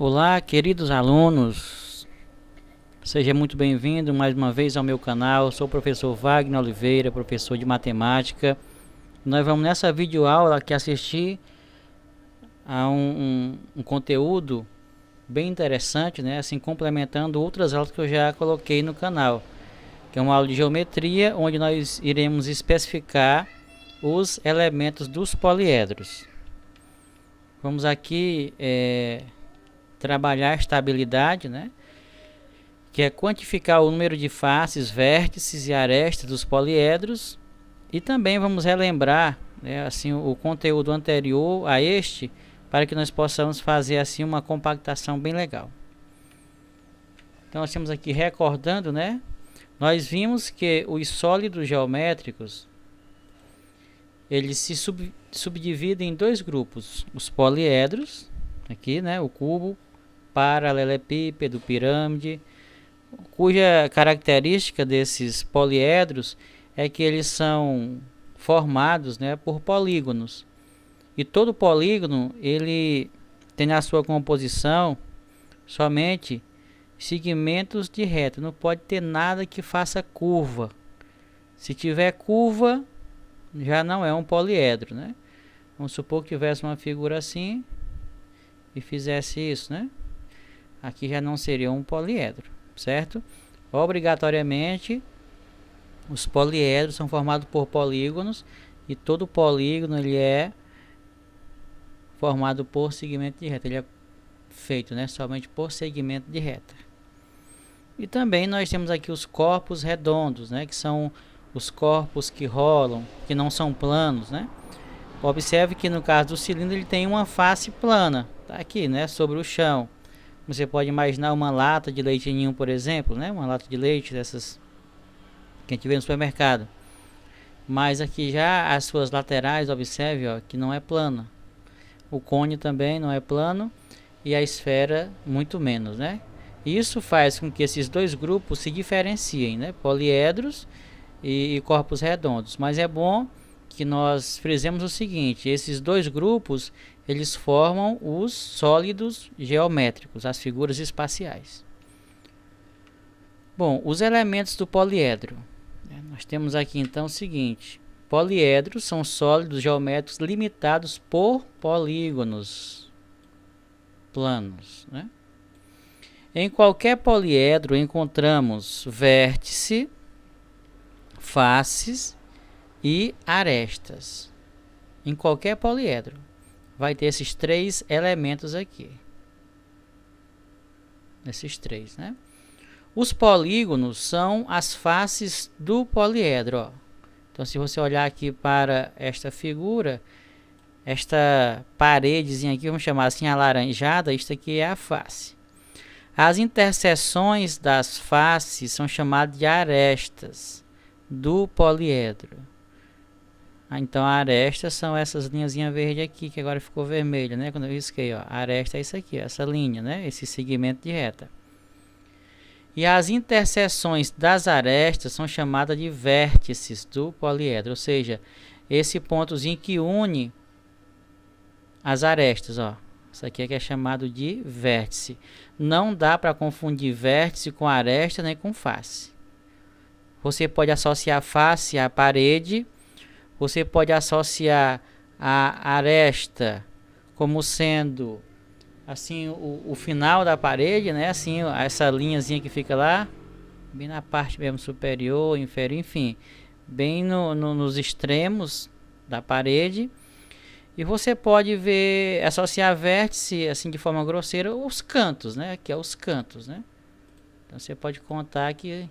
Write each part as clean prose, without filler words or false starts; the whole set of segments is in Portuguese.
Olá, queridos alunos, seja muito bem-vindo mais uma vez ao meu canal. Sou o professor Wagner Oliveira, professor de matemática. Nós vamos nessa videoaula aqui assistir a um conteúdo bem interessante, né? Assim, complementando outras aulas que eu já coloquei no canal, que é uma aula de geometria, onde nós iremos especificar os elementos dos poliedros. Vamos aqui trabalhar a estabilidade, né? Que é quantificar o número de faces, vértices e arestas dos poliedros. E também vamos relembrar, né, assim, o conteúdo anterior a este, para que nós possamos fazer assim uma compactação bem legal. Então nós temos aqui, recordando, né? Nós vimos que os sólidos geométricos eles se subdividem em dois grupos: os poliedros, aqui, né, o cubo, paralelepípedo, pirâmide, cuja característica desses poliedros é que eles são formados, né, por polígonos. E todo polígono ele tem na sua composição somente segmentos de reta, não pode ter nada que faça curva. Se tiver curva, já não é um poliedro, né? Vamos supor que tivesse uma figura assim e fizesse isso, né? Aqui já não seria um poliedro, certo? Obrigatoriamente, os poliedros são formados por polígonos e todo polígono ele é formado por segmento de reta. Ele é feito, né, somente por segmento de reta. E também nós temos aqui os corpos redondos, né, que são os corpos que rolam, que não são planos, né? Observe que no caso do cilindro ele tem uma face plana, tá aqui, né, sobre o chão. Você pode imaginar uma lata de leite ninho, por exemplo, né? Uma lata de leite dessas que a gente vê no supermercado. Mas aqui já as suas laterais, observe, ó, que não é plana. O cone também não é plano e a esfera muito menos, né? Isso faz com que esses dois grupos se diferenciem, né? Poliedros e corpos redondos. Mas é bom que nós frisemos o seguinte: esses dois grupos eles formam os sólidos geométricos, as figuras espaciais. Bom, os elementos do poliedro. Nós temos aqui então o seguinte: poliedros são sólidos geométricos limitados por polígonos planos, né? Em qualquer poliedro encontramos vértice, faces e arestas. Em qualquer poliedro vai ter esses três elementos aqui. Esses três, né? Os polígonos são as faces do poliedro, ó. Então, se você olhar aqui para esta figura, esta paredezinha aqui, vamos chamar assim alaranjada, isto aqui é a face. As interseções das faces são chamadas de arestas do poliedro. Então, arestas são essas linhazinhas verdes aqui, que agora ficou vermelha, né? Quando eu risquei, ó, aresta é isso aqui, ó, essa linha, né? Esse segmento de reta. E as interseções das arestas são chamadas de vértices do poliedro, ou seja, esse pontozinho que une as arestas, ó. Isso aqui é que é chamado de vértice. Não dá para confundir vértice com aresta nem com face. Você pode associar face à parede, você pode associar a aresta como sendo assim o final da parede, né? Assim, essa linhazinha que fica lá, bem na parte mesmo superior, inferior, enfim, bem nos extremos da parede. E você pode ver, associar vértice assim de forma grosseira, os cantos, né? Aqui é os cantos, né? Então você pode contar que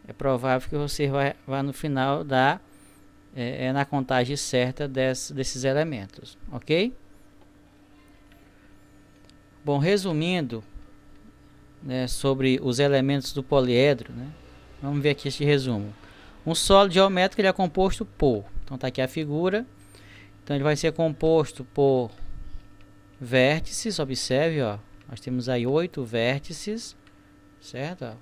é provável que você vá no final dar na contagem certa desses elementos, ok? Bom, resumindo, né, sobre os elementos do poliedro, né? Vamos ver aqui este resumo. Um sólido geométrico ele é composto por, então está aqui a figura. Então ele vai ser composto por vértices, observe, ó, nós temos aí 8 vértices, certo? Ó.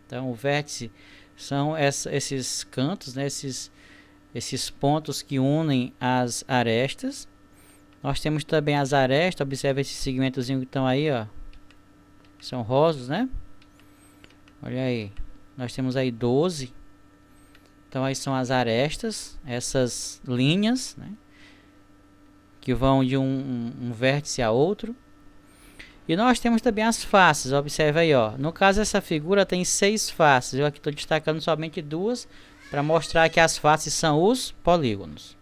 Então o vértice são esses cantos, né, esses pontos que unem as arestas. Nós temos também as arestas, observe esse segmentozinho que estão aí, ó, são rosos, né? Olha aí, nós temos aí 12. Então aí são as arestas, essas linhas, né, que vão de um vértice a outro. E nós temos também as faces, observe aí, ó. No caso, essa figura tem 6 faces. Eu aqui estou destacando somente 2 para mostrar que as faces são os polígonos.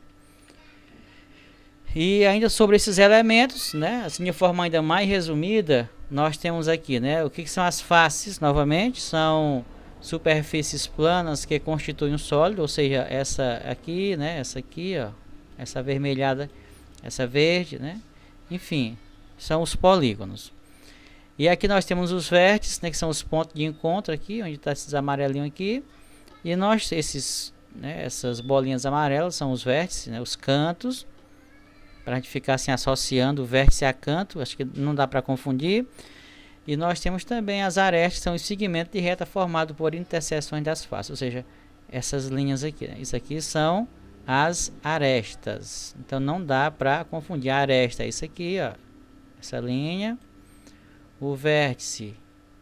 E ainda sobre esses elementos, né, assim de forma ainda mais resumida, nós temos aqui, né, o que são as faces, novamente, são superfícies planas que constituem um sólido, ou seja, essa aqui, né, essa aqui, ó, essa avermelhada, essa verde, né, enfim, são os polígonos. E aqui nós temos os vértices, né, que são os pontos de encontro aqui, onde está esses amarelinhos aqui, e nós, essas bolinhas amarelas são os vértices, né, os cantos, para a gente ficar assim associando o vértice a canto, acho que não dá para confundir. E nós temos também as arestas, que são os segmentos de reta formados por interseções das faces, ou seja, essas linhas aqui, né? Isso aqui são as arestas, então não dá para confundir. A aresta é isso aqui, ó, essa linha, o vértice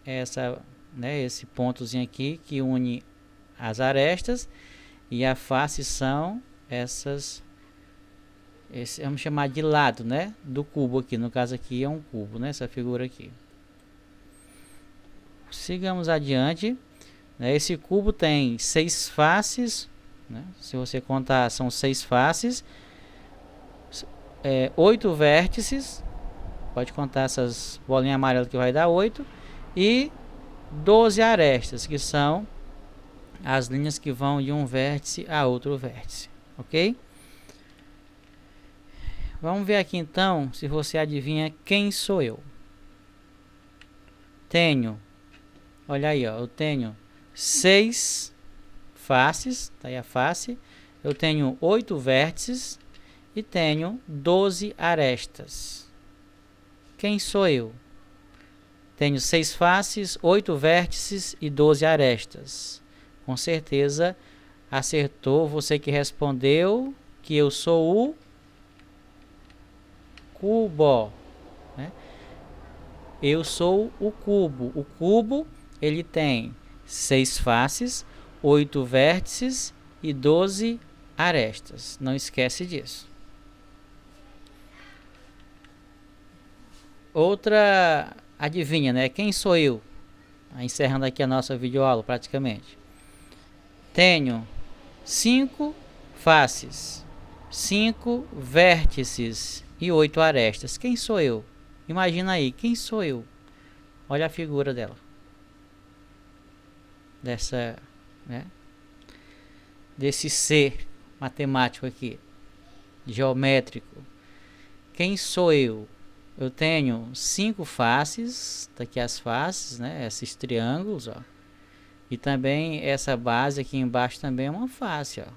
é essa, né, esse pontozinho aqui que une as arestas, e a face são essas, vamos chamar de lado, né, do cubo aqui, no caso aqui é um cubo, né, essa figura aqui. Sigamos adiante, né, esse cubo tem 6 faces, né, se você contar são 6 faces, 8 vértices, pode contar essas bolinhas amarelas que vai dar 8, e 12 arestas, que são as linhas que vão de um vértice a outro vértice, ok? Vamos ver aqui então se você adivinha quem sou eu. Olha aí, ó, eu tenho 6 faces, tá aí a face, eu tenho 8 vértices e tenho 12 arestas. Quem sou eu? Tenho 6 faces, 8 vértices e 12 arestas. Com certeza acertou você que respondeu que eu sou o cubo, né? Eu sou o cubo. O cubo, ele tem 6 faces, 8 vértices e 12 arestas. Não esquece disso. Outra adivinha, né? Quem sou eu? Encerrando aqui a nossa videoaula praticamente. Tenho 5 faces, 5 vértices e 8 arestas. Quem sou eu? Imagina aí, quem sou eu? Olha a figura dela. Dessa, né? Desse ser matemático aqui, geométrico. Quem sou eu? Eu tenho 5 faces, tá aqui as faces, né? Esses triângulos, ó. E também essa base aqui embaixo também é uma face, ó.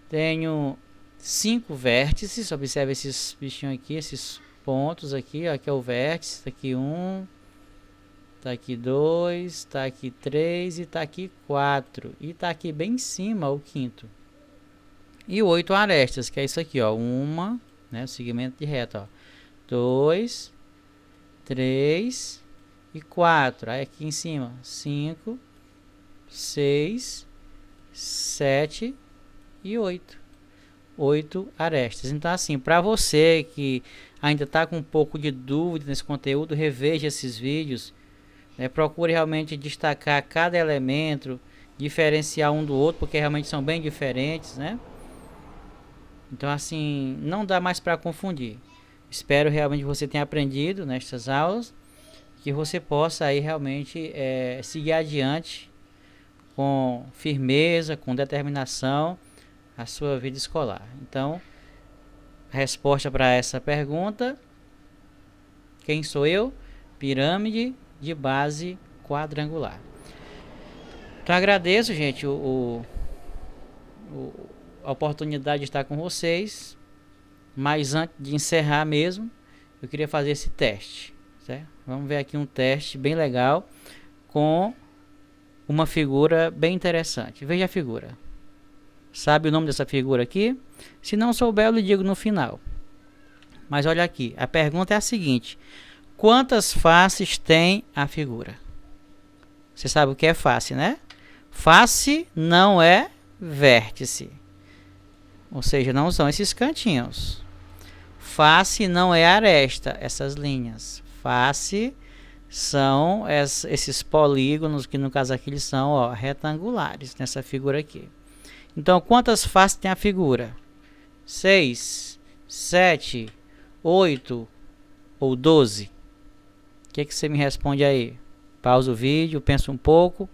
Tenho 5 vértices, observe esses bichinhos aqui, esses pontos aqui, ó, aqui é o vértice, tá aqui 1, tá aqui 2, tá aqui 3 e tá aqui 4. E tá aqui bem em cima o quinto. E 8 arestas, que é isso aqui, ó, uma, né, o segmento de reta, ó, 2, 3 e 4. Aí aqui em cima 5, 6, 7 e 8. 8 arestas. Então assim, para você que ainda está com um pouco de dúvida nesse conteúdo, reveja esses vídeos, né, procure realmente destacar cada elemento, diferenciar um do outro, porque realmente são bem diferentes, né? Então assim, não dá mais para confundir. Espero realmente que você tenha aprendido nestas aulas, que você possa aí realmente seguir adiante com firmeza, com determinação a sua vida escolar. Então, a resposta para essa pergunta: quem sou eu? Pirâmide de base quadrangular. Então, agradeço, gente, a oportunidade de estar com vocês. Mas antes de encerrar mesmo, eu queria fazer esse teste, certo? Vamos ver aqui um teste bem legal com uma figura bem interessante. Veja a figura. Sabe o nome dessa figura aqui? Se não souber, eu lhe digo no final. Mas olha aqui, a pergunta é a seguinte: Quantas faces tem a figura? Você sabe o que é face, né? Face não é vértice, ou seja, não são esses cantinhos. Face não é aresta, essas linhas. Face são esses polígonos, que no caso aqui eles são, ó, retangulares nessa figura aqui. Então, quantas faces tem a figura? 6, 7, 8 ou 12? O que você me responde aí? Pausa o vídeo, pensa um pouco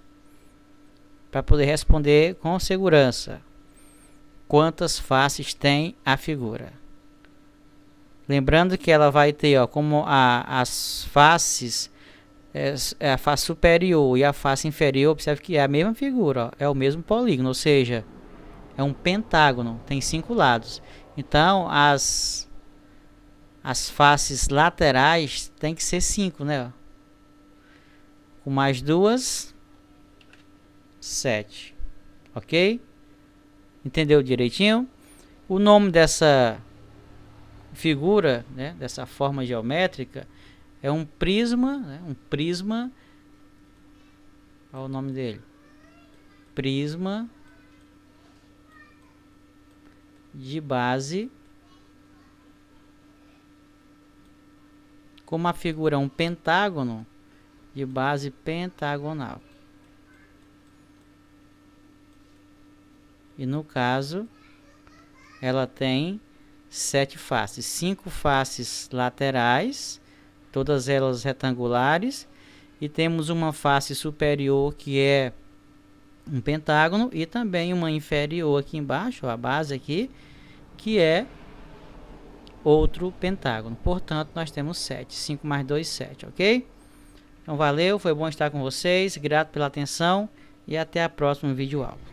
para poder responder com segurança. Quantas faces tem a figura? Lembrando que ela vai ter, ó, como as faces, a face superior e a face inferior, observe que é a mesma figura, ó, é o mesmo polígono, ou seja, é um pentágono, tem 5 lados. Então, as faces laterais tem que ser 5, né? Com mais 2, 7. Ok? Entendeu direitinho? O nome dessa figura, né, dessa forma geométrica, é um prisma, né, um prisma. Qual é o nome dele? Prisma de base. Como a figura é um pentágono, de base pentagonal. E no caso, ela tem 7 faces, 5 faces laterais, todas elas retangulares, e temos uma face superior que é um pentágono, e também uma inferior aqui embaixo, a base aqui, que é outro pentágono. Portanto, nós temos 7, 5 mais 2, 7, ok? Então valeu, foi bom estar com vocês, grato pela atenção e até a próxima videoaula.